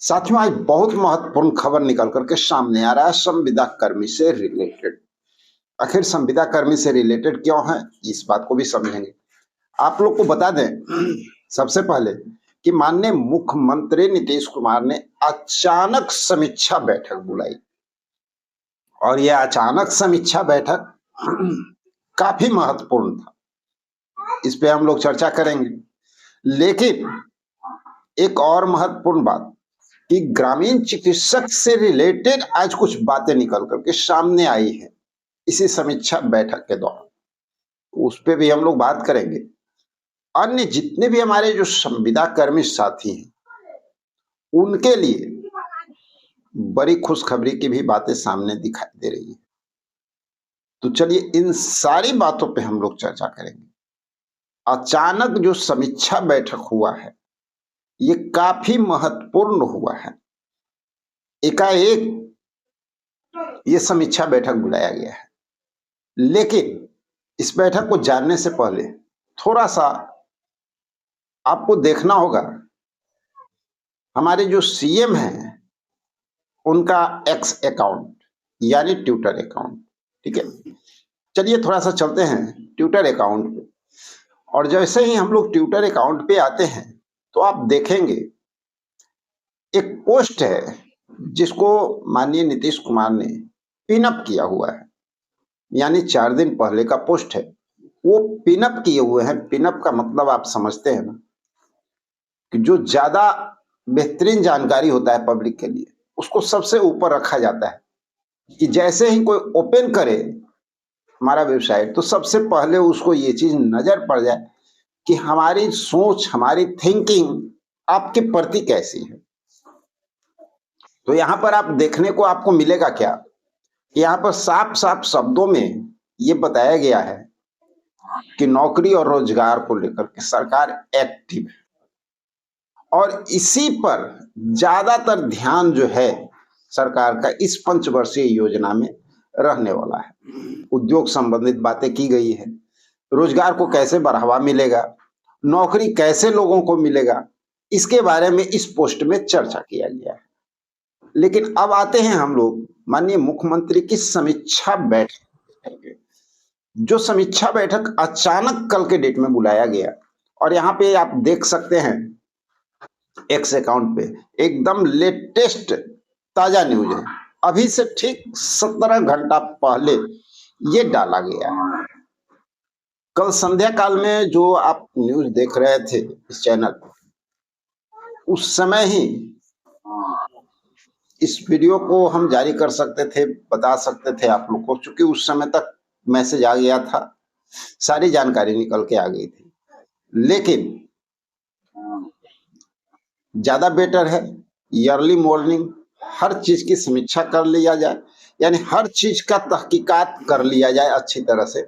साथियों, आज बहुत महत्वपूर्ण खबर निकल करके सामने आ रहा है संविदा कर्मी से रिलेटेड। आखिर संविदा कर्मी से रिलेटेड क्यों है, इस बात को भी समझेंगे। आप लोग को बता दें सबसे पहले कि माननीय मुख्यमंत्री नीतीश कुमार ने अचानक समीक्षा बैठक बुलाई और यह अचानक समीक्षा बैठक काफी महत्वपूर्ण था। इस पे हम लोग चर्चा करेंगे। लेकिन एक और महत्वपूर्ण बात कि ग्रामीण चिकित्सक से रिलेटेड आज कुछ बातें निकल करके सामने आई है इसी समीक्षा बैठक के दौरान, उस पे भी हम लोग बात करेंगे। अन्य जितने भी हमारे जो संविदा कर्मी साथी हैं उनके लिए बड़ी खुशखबरी की भी बातें सामने दिखाई दे रही है। तो चलिए इन सारी बातों पे हम लोग चर्चा करेंगे। अचानक जो समीक्षा बैठक हुआ है ये काफी महत्वपूर्ण हुआ है। एकाएक ये समीक्षा बैठक बुलाया गया है, लेकिन इस बैठक को जानने से पहले थोड़ा सा आपको देखना होगा हमारे जो सीएम हैं उनका एक्स अकाउंट यानी ट्विटर अकाउंट। ठीक है, चलिए थोड़ा सा चलते हैं ट्विटर अकाउंट पे। और जैसे ही हम लोग ट्विटर अकाउंट पे आते हैं तो आप देखेंगे एक पोस्ट है जिसको माननीय नीतीश कुमार ने पिनअप किया हुआ है, यानी 4 दिन पहले का पोस्ट है वो पिनअप किए हुए हैं। पिनअप का मतलब आप समझते हैं ना कि जो ज्यादा बेहतरीन जानकारी होता है पब्लिक के लिए उसको सबसे ऊपर रखा जाता है कि जैसे ही कोई ओपन करे हमारा वेबसाइट तो सबसे पहले उसको ये चीज नजर पड़ जाए कि हमारी सोच, हमारी थिंकिंग आपके प्रति कैसी है। तो यहाँ पर आप देखने को आपको मिलेगा क्या, यहाँ पर साफ साफ शब्दों में ये बताया गया है कि नौकरी और रोजगार को लेकर के सरकार एक्टिव है और इसी पर ज्यादातर ध्यान जो है सरकार का इस पंचवर्षीय योजना में रहने वाला है। उद्योग संबंधित बातें की गई है, रोजगार को कैसे बढ़ावा मिलेगा, नौकरी कैसे लोगों को मिलेगा, इसके बारे में इस पोस्ट में चर्चा किया गया है। लेकिन अब आते हैं हम लोग माननीय मुख्यमंत्री की समीक्षा बैठक। जो समीक्षा बैठक अचानक कल के डेट में बुलाया गया और यहाँ पे आप देख सकते हैं एक्स अकाउंट पे एकदम लेटेस्ट ताजा न्यूज है, अभी से ठीक 17 घंटा पहले ये डाला गया है। कल संध्या काल में जो आप न्यूज देख रहे थे इस चैनल पर, उस समय ही इस वीडियो को हम जारी कर सकते थे, बता सकते थे आप लोग को, क्योंकि उस समय तक मैसेज आ गया था, सारी जानकारी निकल के आ गई थी। लेकिन ज्यादा बेटर है अर्ली मॉर्निंग हर चीज की समीक्षा कर लिया जाए, यानी हर चीज का तहकीकात कर लिया जाए अच्छी तरह से,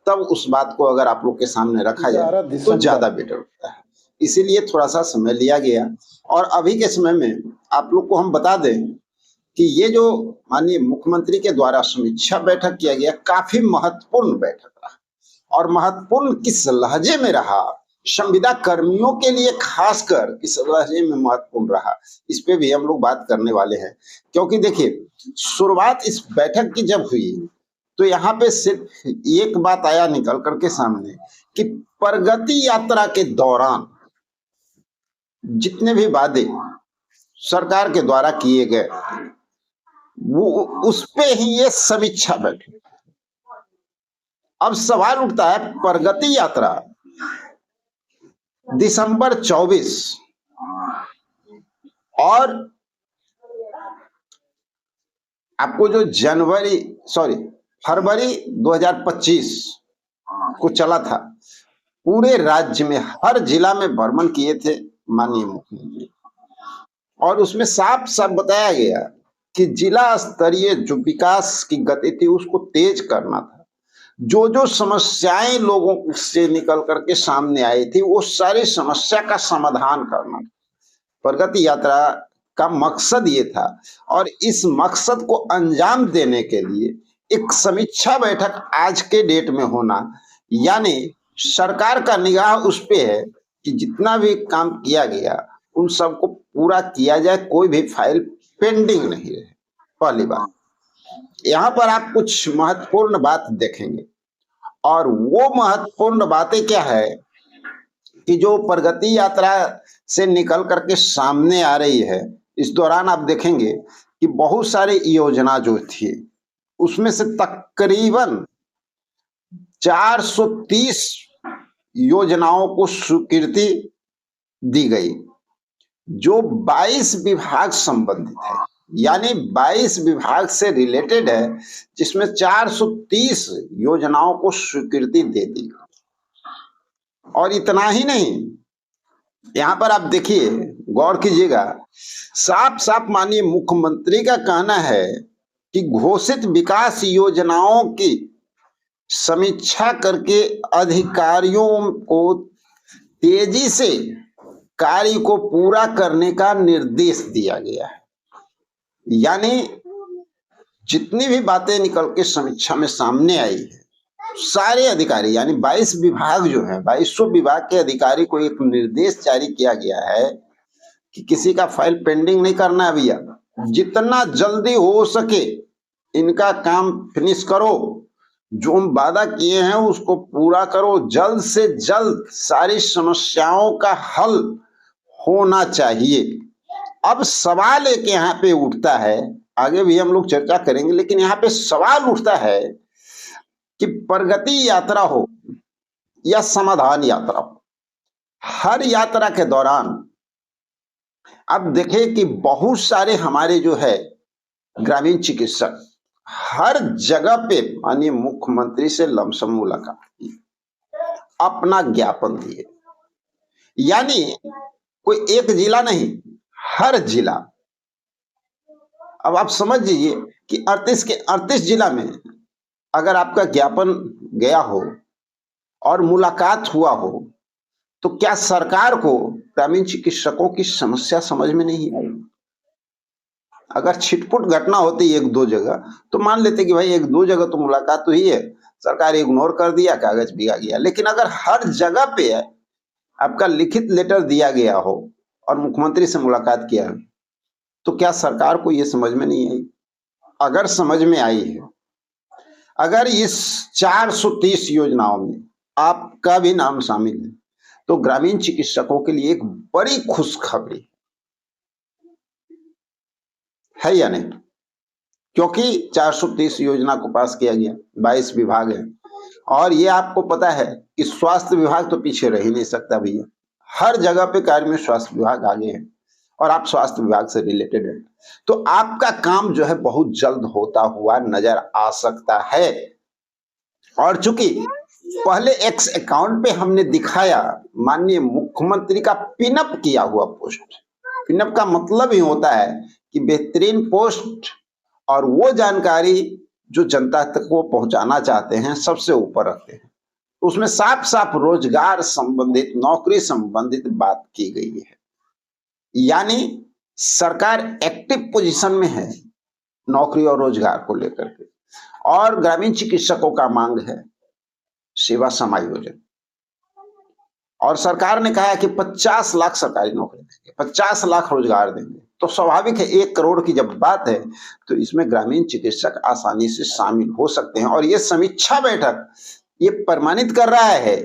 तब उस बात को अगर आप लोग के सामने रखा जाए तो ज्यादा बेटर होता है। इसीलिए थोड़ा सा समय लिया गया। और अभी के समय में आप लोग को हम बता दें कि ये जो माननीय मुख्यमंत्री के द्वारा समीक्षा बैठक किया गया काफी महत्वपूर्ण बैठक रहा। और महत्वपूर्ण किस लहजे में रहा, संविदा कर्मियों के लिए खासकर किस लहजे में महत्वपूर्ण रहा, इस पे भी हम लोग बात करने वाले हैं। क्योंकि देखिए शुरुआत इस बैठक की जब हुई तो यहाँ पे सिर्फ एक बात आया निकल करके सामने कि प्रगति यात्रा के दौरान जितने भी वादे सरकार के द्वारा किए गए वो उस पे ही ये समीक्षा बैठक। अब सवाल उठता है प्रगति यात्रा दिसंबर 24 और आपको जो फरवरी 2025 को चला था, पूरे राज्य में हर जिला में भ्रमण किए थे माननीय मुख्यमंत्री और उसमें साफ साफ बताया गया कि जिला स्तरीय जो विकास की गति थी उसको तेज करना था। जो जो समस्याएं लोगों से निकल करके सामने आई थी वो सारी समस्या का समाधान करना था। प्रगति यात्रा का मकसद ये था और इस मकसद को अंजाम देने के लिए एक समीक्षा बैठक आज के डेट में होना, यानी सरकार का निगाह उस पे है कि जितना भी काम किया गया उन सबको पूरा किया जाए, कोई भी फाइल पेंडिंग नहीं रहे। पहली बात, यहाँ पर आप कुछ महत्वपूर्ण बात देखेंगे, और वो महत्वपूर्ण बातें क्या है कि जो प्रगति यात्रा से निकल करके सामने आ रही है, इस दौरान आप देखेंगे कि बहुत सारी योजना जो थी उसमें से तकरीबन 430 योजनाओं को स्वीकृति दी गई, जो 22 विभाग संबंधित है, यानी 22 विभाग से रिलेटेड है, जिसमें 430 योजनाओं को स्वीकृति दे दी। और इतना ही नहीं, यहां पर आप देखिए, गौर कीजिएगा, साफ साफ माननीय मुख्यमंत्री का कहना है कि घोषित विकास योजनाओं की समीक्षा करके अधिकारियों को तेजी से कार्य को पूरा करने का निर्देश दिया गया है। यानी जितनी भी बातें निकल के समीक्षा में सामने आई है, सारे अधिकारी यानी 22 विभाग जो है, 2200 विभाग के अधिकारी को एक निर्देश जारी किया गया है कि किसी का फाइल पेंडिंग नहीं करना है भैया, जितना जल्दी हो सके इनका काम फिनिश करो, जो हम वादा किए हैं उसको पूरा करो, जल्द से जल्द सारी समस्याओं का हल होना चाहिए। अब सवाल एक यहाँ पे उठता है, आगे भी हम लोग चर्चा करेंगे, लेकिन यहाँ पे सवाल उठता है कि प्रगति यात्रा हो या समाधान यात्रा हो, हर यात्रा के दौरान अब देखें कि बहुत सारे हमारे जो है ग्रामीण चिकित्सक हर जगह पे माननीय मुख्यमंत्री से लमसम मुलाकात की, अपना ज्ञापन दिए, यानी कोई एक जिला नहीं, हर जिला। अब आप समझ लीजिए कि 38 के 38 जिला में अगर आपका ज्ञापन गया हो और मुलाकात हुआ हो, तो क्या सरकार को ग्रामीण चिकित्सकों की समस्या समझ में नहीं आई? अगर छिटपुट घटना होती एक दो जगह तो मान लेते कि भाई एक दो जगह तो मुलाकात हुई है, सरकार इग्नोर कर दिया, कागज बिगा गया। लेकिन अगर हर जगह पे आपका लिखित लेटर दिया गया हो और मुख्यमंत्री से मुलाकात किया है, तो क्या सरकार को यह समझ में नहीं आई? अगर समझ में आई है, अगर इस 430 योजनाओं में आपका भी नाम शामिल है, तो ग्रामीण चिकित्सकों के लिए एक बड़ी खुशखबरी है या नहीं? क्योंकि 430 योजना को पास किया गया, 22 विभाग है, और ये आपको पता है कि स्वास्थ्य विभाग तो पीछे रह ही नहीं सकता भैया, हर जगह पे कार्य में स्वास्थ्य विभाग आगे है, और आप स्वास्थ्य विभाग से रिलेटेड है, तो आपका काम जो है बहुत जल्द होता हुआ नजर आ सकता है। और चूंकि पहले एक्स अकाउंट पे हमने दिखाया माननीय मुख्यमंत्री का पिनअप किया हुआ पोस्ट, पिनअप का मतलब ही होता है कि बेहतरीन पोस्ट और वो जानकारी जो जनता तक वो पहुंचाना चाहते हैं सबसे ऊपर रखते हैं, उसमें साफ साफ रोजगार संबंधित, नौकरी संबंधित बात की गई है। यानी सरकार एक्टिव पोजीशन में है नौकरी और रोजगार को लेकर के, और ग्रामीण चिकित्सकों का मांग है सेवा समायोजन, और सरकार ने कहा है कि 50 लाख सरकारी नौकरी देंगे, 50 लाख रोजगार देंगे। तो स्वाभाविक है 1 करोड़ की जब बात है तो इसमें ग्रामीण चिकित्सक आसानी से शामिल हो सकते हैं। और ये समीक्षा बैठक ये प्रमाणित कर रहा है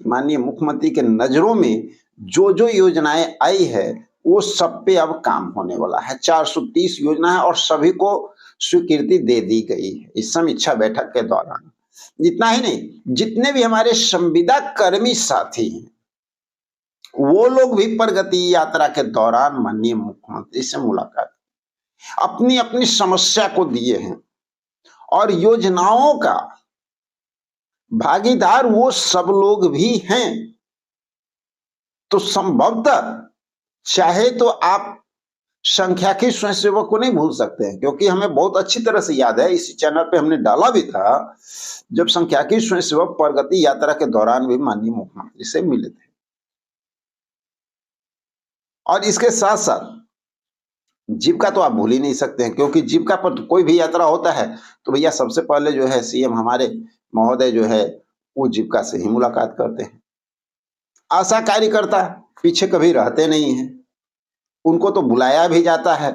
माननीय मुख्यमंत्री के नजरों में जो जो योजनाएं आई है वो सब पे अब काम होने वाला है। 430 योजना है और सभी को स्वीकृति दे दी गई है इस समीक्षा बैठक के दौरान। इतना ही नहीं, जितने भी हमारे संविदा कर्मी साथी हैं वो लोग भी प्रगति यात्रा के दौरान माननीय मुख्यमंत्री से मुलाकात, अपनी अपनी समस्या को दिए हैं, और योजनाओं का भागीदार वो सब लोग भी हैं। तो संभवतः चाहे तो आप संख्याकी स्वयंसेवक को नहीं भूल सकते हैं, क्योंकि हमें बहुत अच्छी तरह से याद है, इसी चैनल पे हमने डाला भी था जब संख्याकी स्वयंसेवक प्रगति यात्रा के दौरान भी माननीय मुख्यमंत्री से मिले थे। और इसके साथ साथ जीविका तो आप भूल ही नहीं सकते हैं, क्योंकि जीविका पर कोई भी यात्रा होता है तो भैया सबसे पहले जो है सीएम हमारे महोदय जो है वो जीविका से ही मुलाकात करते हैं। आशा कार्यकर्ता पीछे कभी रहते नहीं हैं, उनको तो बुलाया भी जाता है।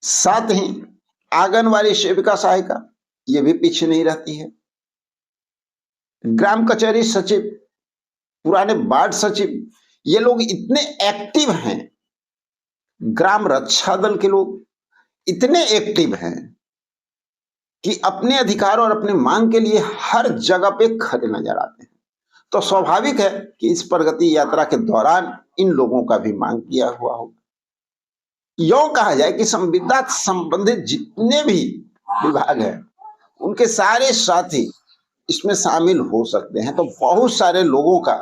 साथ ही आंगनवाड़ी सेविका सहायिका ये भी पीछे नहीं रहती है। ग्राम कचहरी सचिव, पुराने वार्ड सचिव, ये लोग इतने एक्टिव हैं। ग्राम रक्षा दल के लोग इतने एक्टिव हैं कि अपने अधिकार और अपने मांग के लिए हर जगह पे खड़े नजर आते हैं। तो स्वाभाविक है कि इस प्रगति यात्रा के दौरान इन लोगों का भी मांग किया हुआ होगा। यूं कहा जाए कि संविदा संबंधित जितने भी विभाग हैं उनके सारे साथी इसमें शामिल हो सकते हैं। तो बहुत सारे लोगों का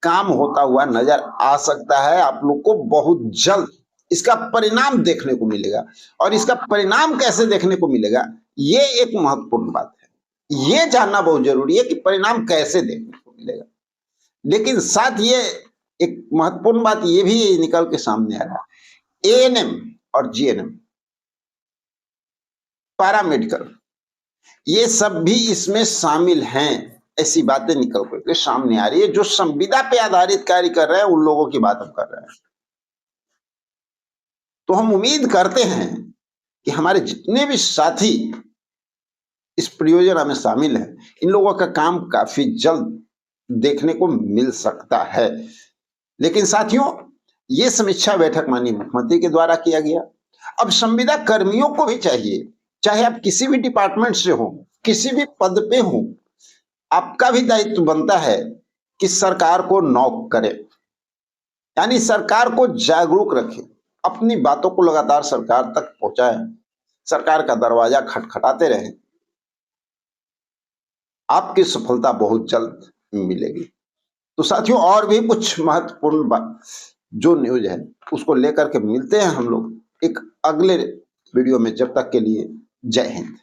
काम होता हुआ नजर आ सकता है। आप लोग को बहुत जल्द इसका परिणाम देखने को मिलेगा। और इसका परिणाम कैसे देखने को मिलेगा, ये एक महत्वपूर्ण बात है। ये जानना बहुत जरूरी है कि परिणाम कैसे देखने को मिलेगा। लेकिन साथ ये एक महत्वपूर्ण बात ये भी निकल के सामने आ रहा है, एएनएम और जीएनएम, पैरामेडिकल, ये सब भी इसमें शामिल हैं। ऐसी बातें निकल करके सामने आ रही है। जो संविदा पे आधारित कार्य कर रहे हैं उन लोगों की बात हम कर रहे हैं। तो हम उम्मीद करते हैं कि हमारे जितने भी साथी इस परियोजना में शामिल हैं, इन लोगों का काम काफी जल्द देखने को मिल सकता है। लेकिन साथियों, ये समीक्षा बैठक माननीय मुख्यमंत्री के द्वारा किया गया। अब संविदा कर्मियों को भी चाहिए, चाहे आप किसी भी डिपार्टमेंट से हो, किसी भी पद पे हो, आपका भी दायित्व बनता है कि सरकार को नॉक करें, यानी सरकार को जागरूक रखें, अपनी बातों को लगातार सरकार तक पहुंचाएं, सरकार का दरवाजा खटखटाते रहें। आपकी सफलता बहुत जल्द मिलेगी। तो साथियों, और भी कुछ महत्वपूर्ण बात जो न्यूज है उसको लेकर के मिलते हैं हम लोग एक अगले वीडियो में। जब तक के लिए जय हिंद।